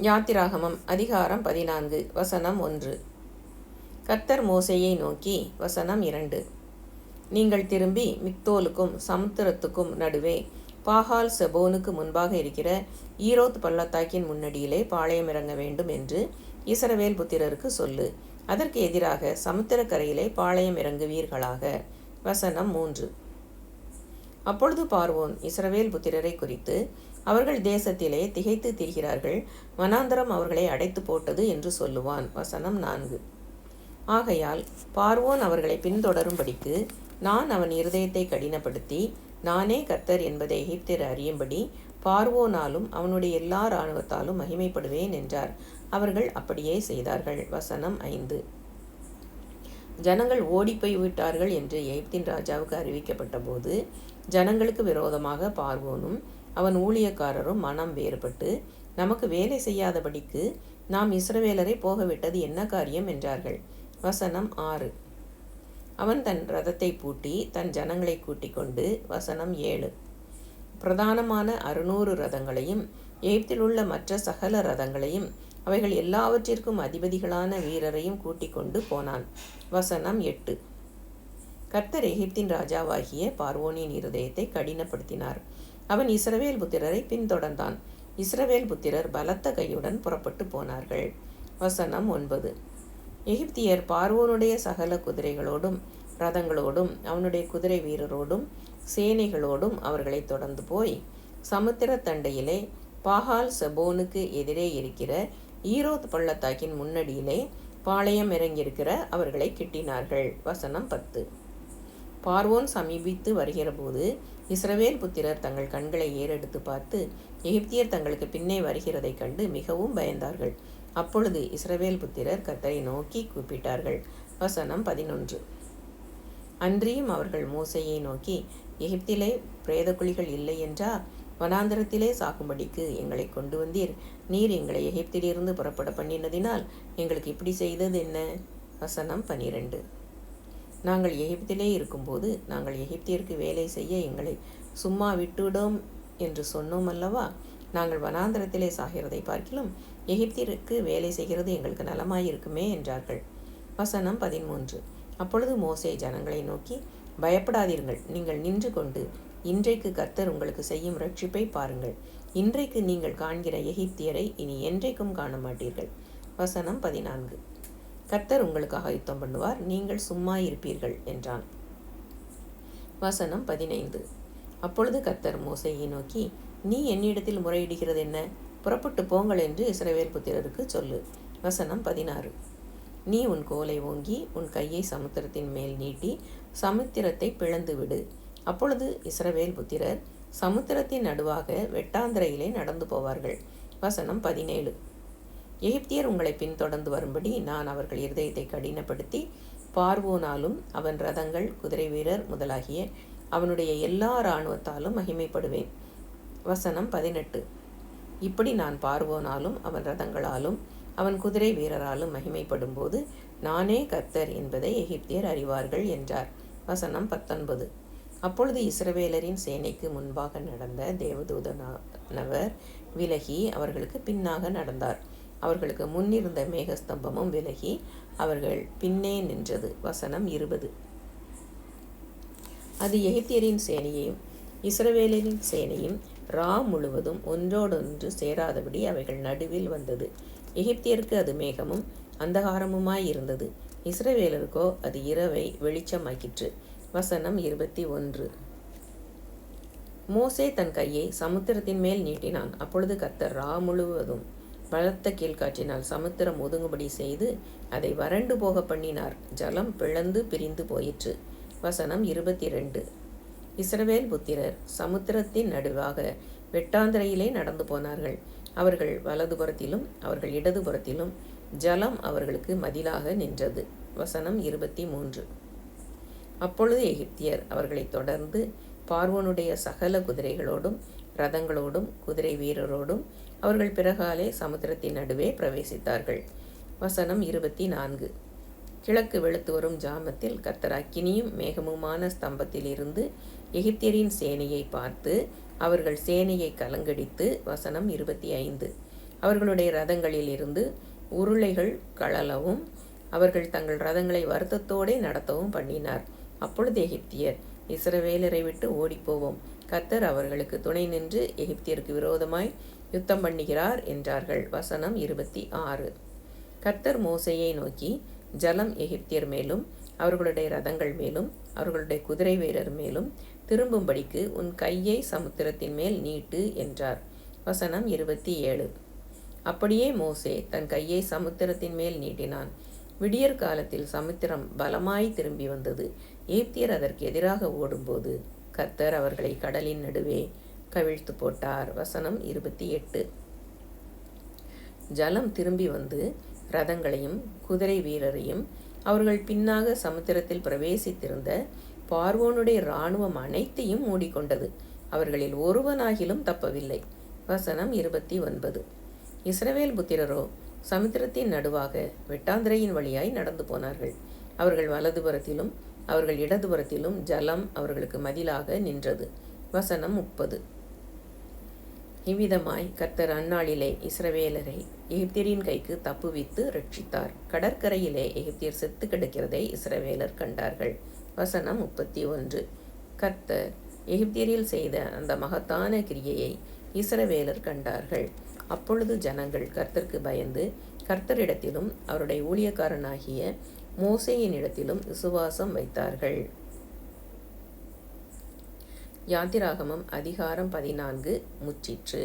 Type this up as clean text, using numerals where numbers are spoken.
யாத்திராகமம் அதிகாரம் 14 வசனம் 1. கர்த்தர் மோசேயை நோக்கி வசனம் 2. நீங்கள் திரும்பி மிக்தோலுக்கும் சமுத்திரத்துக்கும் நடுவே பாகால் செபோனுக்கு முன்பாக இருக்கிற ஈரோத் பள்ளத்தாக்கின் முன்னடியிலே பாளையம் இறங்க வேண்டும் என்று இஸ்ரவேல் புத்திரருக்கு சொல்லு. அதற்கு எதிராக சமுத்திரக்கரையிலே பாளையம் இறங்குவீர்களாக. வசனம் 3. அப்பொழுது பார்வோன் இஸ்ரவேல் புத்திரரை குறித்து, அவர்கள் தேசத்திலே திகைத்து திரிகிறார்கள், வனாந்தரம் அவர்களை அடைத்து போட்டது என்று சொல்லுவான். வசனம் 4. ஆகையால் பார்வோன் அவர்களை பின்தொடரும்படிக்கு நான் அவன் இருதயத்தை கடினப்படுத்தி, நானே கர்த்தர் என்பதை எகிப்தியர் அறியும்படி பார்வோனாலும் அவனுடைய எல்லா இராணுவத்தாலும் மகிமைப்படுவேன் என்றார். அவர்கள் அப்படியே செய்தார்கள். வசனம் 5. ஜனங்கள் ஓடிப்போய் விட்டார்கள் என்று எகிப்தின் ராஜாவுக்கு அறிவிக்கப்பட்ட போது, ஜனங்களுக்கு விரோதமாக பார்வோனும் அவன் ஊழியக்காரரும் மனம் வேறுபட்டு, நமக்கு வேலை செய்யாதபடிக்கு நாம் இஸ்ரவேலரை போகவிட்டது என்ன காரியம் என்றார்கள். வசனம் 6. அவன் தன் இரதத்தை பூட்டி தன் ஜனங்களை கூட்டிக் கொண்டு, வசனம் 7, பிரதானமான 600 இரதங்களையும் எகிப்திலுள்ள மற்ற சகல இரதங்களையும் அவைகள் எல்லாவற்றிற்கும் அதிபதிகளான வீரரையும் கூட்டிக் கொண்டு போனான். வசனம் 8. கர்த்தர் எகிப்தின் ராஜாவாகிய பார்வோனின் இருதயத்தை கடினப்படுத்தினார். அவன் இஸ்ரவேல் புத்திரரை பின்தொடர்ந்தான். இஸ்ரவேல் புத்திரர் பலத்த கையுடன் புறப்பட்டு போனார்கள். வசனம் 9. எகிப்தியர் பார்வோனுடைய சகல குதிரைகளோடும் இரதங்களோடும் அவனுடைய குதிரை வீரரோடும் சேனைகளோடும் அவர்களை தொடர்ந்து போய் சமுத்திர தண்டையிலே பாகால் செபோனுக்கு எதிரே இருக்கிற ஈரோத் பள்ளத்தாக்கின் முன்னடியிலே பாளையம் இறங்கியிருக்கிற அவர்களை கிட்டினார்கள். வசனம் 10. பார்வோன் சமீபித்து வருகிற போது இஸ்ரவேல் புத்திரர் தங்கள் கண்களை ஏறெடுத்து பார்த்து, எகிப்தியர் தங்களுக்கு பின்னே வருகிறதைக் கண்டு மிகவும் பயந்தார்கள். அப்பொழுது இஸ்ரவேல் புத்திரர் கர்த்தரை நோக்கி கூப்பிட்டார்கள். வசனம் 11. அன்றியும் அவர்கள் மோசேயை நோக்கி, எகிப்திலே பிரேத குழிகள் இல்லை என்றா? வனாந்தரத்திலே சாகும்படிக்கு எங்களை கொண்டு வந்தீர். நீர் எங்களை எகிப்திலிருந்து புறப்பட பண்ணினதினால் எங்களுக்கு இப்படி செய்தது என்ன? வசனம் 12. நாங்கள் எகிப்திலே இருக்கும்போது நாங்கள் எகிப்தியருக்கு வேலை செய்ய எங்களை சும்மா விட்டுவிடோம் என்று சொன்னோம் அல்லவா? நாங்கள் வனாந்தரத்திலே சாகிறதை பார்க்கிலும் எகிப்தியருக்கு வேலை செய்கிறது எங்களுக்கு நலமாயிருக்குமே என்றார்கள். வசனம் 13. அப்பொழுது மோசே ஜனங்களை நோக்கி, பயப்படாதீர்கள், நீங்கள் நின்று கொண்டு இன்றைக்கு கர்த்தர் உங்களுக்கு செய்யும் ரட்சிப்பை பாருங்கள். இன்றைக்கு நீங்கள் காண்கிற எகிப்தியரை இனி என்றைக்கும் காண மாட்டீர்கள். வசனம் 14. கர்த்தர் உங்களுக்காக யுத்தம் பண்ணுவார், நீங்கள் சும்மா இருப்பீர்கள் என்றான். வசனம் 15. அப்பொழுது கர்த்தர் மோசேயை நோக்கி, நீ என்னிடத்தில் முறையிடுகிறது என்ன? புறப்பட்டு போங்கள் என்று இஸ்ரவேல் புத்திரருக்கு சொல்லு. வசனம் 16. நீ உன் கோலை ஓங்கி உன் கையை சமுத்திரத்தின் மேல் நீட்டி சமுத்திரத்தை பிளந்து விடு. அப்பொழுது இஸ்ரவேல் புத்திரர் சமுத்திரத்தின் நடுவாக வெட்டாந்திரையிலே நடந்து போவார்கள். வசனம் 17. எகிப்தியர் உங்களை பின்தொடர்ந்து வரும்படி நான் அவர்கள் இருதயத்தை கடினப்படுத்தி பார்வோனாலும் அவன் இரதங்கள் குதிரை வீரர் முதலாகிய அவனுடைய எல்லா இராணுவத்தாலும் மகிமைப்படுவேன். வசனம் 18. இப்படி நான் பார்வோனாலும் அவன் இரதங்களாலும் அவன் குதிரை வீரராலும் மகிமைப்படும் போது நானே கர்த்தர் என்பதை எகிப்தியர் அறிவார்கள் என்றார். வசனம் 19. அப்பொழுது இஸ்ரவேலரின் சேனைக்கு முன்பாக நடந்த தேவதூதனானவர் விலகி அவர்களுக்கு பின்னாக நடந்தார். அவர்களுக்கு முன்னிருந்த மேகஸ்தம்பமும் விலகி அவர்கள் பின்னே நின்றது. வசனம் 20. அது எகிப்தியரின் சேனையையும் இஸ்ரவேலரின் சேனையும் முழுவதும் ஒன்றோடொன்று சேராதபடி அவைகள் நடுவில் வந்தது. எகிப்தியருக்கு அது மேகமும் அந்தகாரமுமாய் இருந்தது, இஸ்ரவேலருக்கோ அது இரவை வெளிச்சமாக்கிற்று. வசனம் 21. மோசே தன் கையை சமுத்திரத்தின் மேல் நீட்டினான். அப்பொழுது கர்த்தர் முழுவதும் பலத்த கீழ்காற்றினால் சமுத்திரம் ஒதுங்கும்படி செய்து அதை வறண்டு போக பண்ணினார். ஜலம் பிளந்து பிரிந்து போயிற்று. வசனம் 22. இஸ்ரவேல் புத்திரர் சமுத்திரத்தின் நடுவாக வெட்டாந்திரையிலே நடந்து போனார்கள். அவர்கள் வலதுபுறத்திலும் அவர்கள் இடதுபுறத்திலும் ஜலம் அவர்களுக்கு மதிலாக நின்றது. வசனம் 23. அப்பொழுது எகிப்தியர் அவர்களை தொடர்ந்து பார்வோனுடைய சகல குதிரைகளோடும் இரதங்களோடும் குதிரை வீரரோடும் அவர்கள் பிறகாலே சமுத்திரத்தின் நடுவே பிரவேசித்தார்கள். வசனம் 24. கிழக்கு வெளுத்து வரும் ஜாமத்தில் கர்த்தர் அக்கினியும் மேகமுமான ஸ்தம்பத்தில் இருந்து எகிப்தியரின் சேனையை பார்த்து அவர்கள் சேனையை கலங்கடித்து. வசனம் 25. அவர்களுடைய ரதங்களில் இருந்து உருளைகள் கழலவும் அவர்கள் தங்கள் ரதங்களை வருத்தத்தோடே நடத்தவும் பண்ணினார். அப்பொழுது எகிப்தியர், இஸ்ரவேலரை விட்டு ஓடிப்போவோம், கர்த்தர் அவர்களுக்கு துணை நின்று எகிப்தியருக்கு விரோதமாய் யுத்தம் பண்ணுகிறார் என்றார்கள். வசனம் 26. கர்த்தர் மோசேயை நோக்கி, ஜலம் எகிப்தியர் மேலும் அவர்களுடைய ரதங்கள் மேலும் அவர்களுடைய குதிரை வீரர் மேலும் திரும்பும்படிக்கு உன் கையை சமுத்திரத்தின் மேல் நீட்டு என்றார். வசனம் 27. அப்படியே மோசே தன் கையை சமுத்திரத்தின் மேல் நீட்டினான். விடியற் காலத்தில் சமுத்திரம் பலமாய் திரும்பி வந்தது. எகிப்தியர் அதற்கு எதிராக ஓடும்போது கர்த்தர் அவர்களை கடலின் நடுவே கவிழ்த்து போட்டார். வசனம் 28. ஜலம் திரும்பி வந்து ரதங்களையும் குதிரை வீரரையும் அவர்கள் பின்னாக சமுத்திரத்தில் பிரவேசித்திருந்த பார்வோனுடைய இராணுவம் அனைத்தையும் மூடிக்கொண்டது. அவர்களில் ஒருவனாகிலும் தப்பவில்லை. வசனம் 29. இஸ்ரவேல் புத்திரரோ சமுத்திரத்தின் நடுவாக வெட்டாந்திரையின் வழியாய் நடந்து போனார்கள். அவர்கள் வலதுபுறத்திலும் அவர்கள் இடதுபுறத்திலும் ஜலம் அவர்களுக்கு மதிலாக நின்றது. வசனம் 30. இவ்விதமாய் கர்த்தர் அந்நாளிலே இஸ்ரவேலரை எகிப்தியரின் கைக்கு தப்புவித்து ரட்சித்தார். கடற்கரையிலே எகிப்தியர் செத்து கிடக்கிறதை இஸ்ரவேலர் கண்டார்கள். வசனம் 31. கர்த்தர் எகிப்தியரில் செய்த அந்த மகத்தான கிரியையை இஸ்ரவேலர் கண்டார்கள். அப்பொழுது ஜனங்கள் கர்த்தருக்கு பயந்து கர்த்தரிடத்திலும் அவருடைய ஊழியக்காரனாகிய மோசேயினிடத்திலும் விசுவாசம் வைத்தார்கள். யாத்திராகமம் அதிகாரம் 14 முற்றிற்று.